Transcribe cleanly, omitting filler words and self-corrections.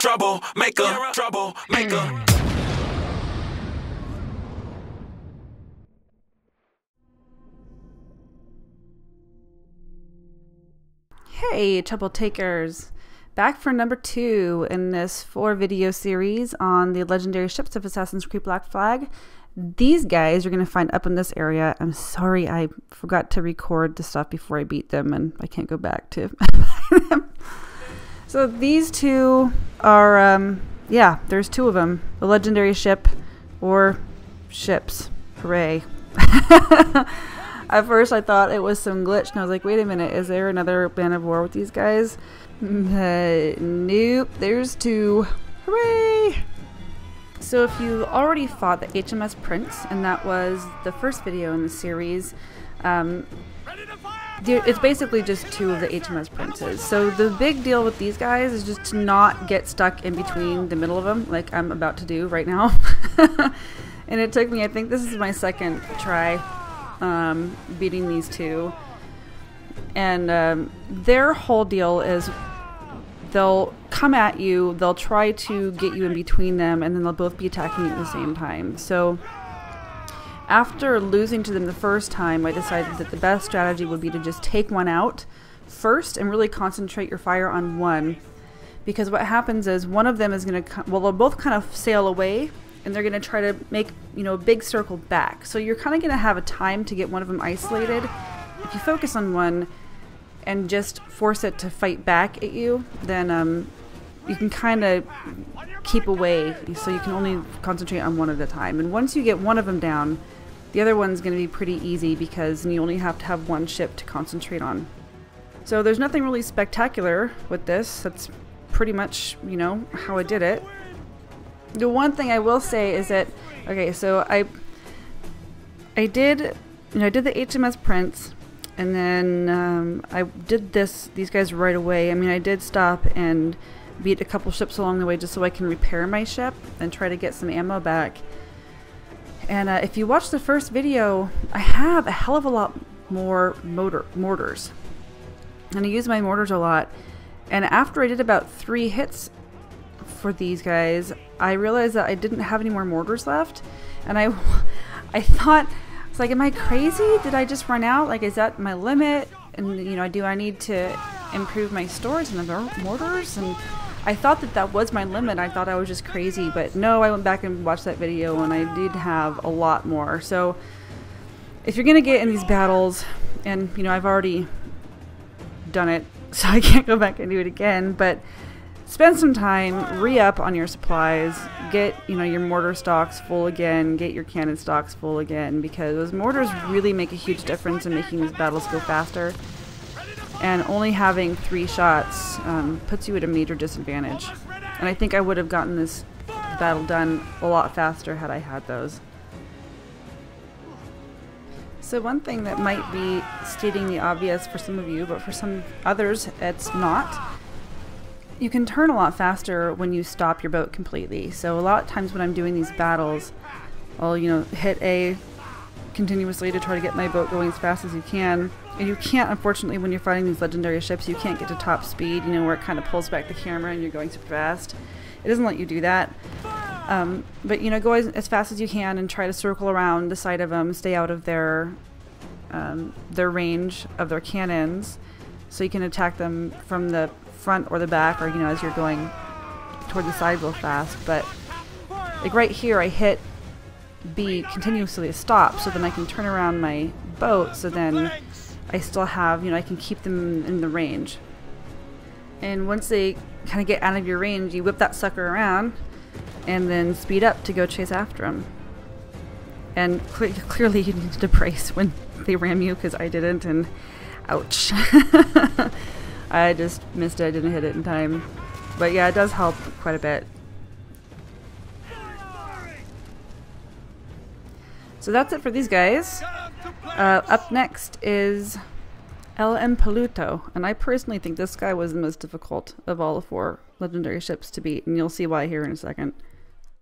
troublemaker. Hey, trouble takers! Back for number 2 in this 4-video series on the legendary ships of Assassin's Creed Black Flag. These guys you're going to find up in this area. I'm sorry I forgot to record the stuff before I beat them, and I can't go back to them. So these two are, yeah, there's 2 of them. The legendary ship, or ships. Hooray. At first I thought it was some glitch, and I was like, wait a minute, is there another band of war with these guys? Nope, there's 2. Hooray! So if you already fought the HMS Prince, and that was the first video in the series, it's basically just 2 of the HMS Princes. So the big deal with these guys is just to not get stuck in between the middle of them, like I'm about to do right now. And it took me, I think this is my second try beating these 2. And their whole deal is they'll come at you, they'll try to get you in between them, and then they'll both be attacking you at the same time. So after losing to them the first time, I decided that the best strategy would be to just take one out first and really concentrate your fire on one. Because what happens is one of them is going to, well, they'll both kind of sail away, and they're going to try to make, you know, a big circle back. So you're kind of going to have a time to get one of them isolated. If you focus on one and just force it to fight back at you, then you can kind of keep away, so you can only concentrate on one at a time. And once you get one of them down, the other one's going to be pretty easy, because you only have to have one ship to concentrate on. So there's nothing really spectacular with this. That's pretty much, you know, how I did it. The one thing I will say is that, okay, so I did the HMS Prince, and then I did these guys right away. I mean, I did stop and beat a couple ships along the way just so I can repair my ship and try to get some ammo back. And if you watch the first video, I have a hell of a lot more mortars. And I use my mortars a lot. And after I did about 3 hits for these guys, I realized that I didn't have any more mortars left. And I thought, it's like, am I crazy? Did I just run out? Like, is that my limit? And, you know, do I need to improve my storage and the mortars? And I thought that that was my limit. I thought I was just crazy, but no, I went back and watched that video, and I did have a lot more. So if you're gonna get in these battles, and you know, I've already done it, so I can't go back and do it again, but spend some time, re-up on your supplies, get, you know, your mortar stocks full again, get your cannon stocks full again, because those mortars really make a huge difference in making these battles go faster. And only having 3 shots puts you at a major disadvantage. And I think I would have gotten this battle done a lot faster had I had those. So one thing that might be stating the obvious for some of you, but for some others it's not. You can turn a lot faster when you stop your boat completely. So a lot of times when I'm doing these battles, I'll, you know, hit A continuously to try to get my boat going as fast as you can. And you can't, unfortunately, when you're fighting these legendary ships, you can't get to top speed, you know, where it kind of pulls back the camera and you're going super fast. It doesn't let you do that. But, you know, go as fast as you can and try to circle around the side of them, stay out of their range of their cannons, so you can attack them from the front or the back, or, you know, as you're going toward the side real fast. But, like right here, I hit B continuously to stop, so then I can turn around my boat, so then I still have, you know, I can keep them in the range. And once they kind of get out of your range, you whip that sucker around and then speed up to go chase after them. And clearly you need to brace when they ram you, because I didn't, and ouch. I just missed it, I didn't hit it in time. But yeah, it does help quite a bit. So that's it for these guys. Up next is El Impoluto, and I personally think this guy was the most difficult of all the 4 legendary ships to beat, and you'll see why here in a second.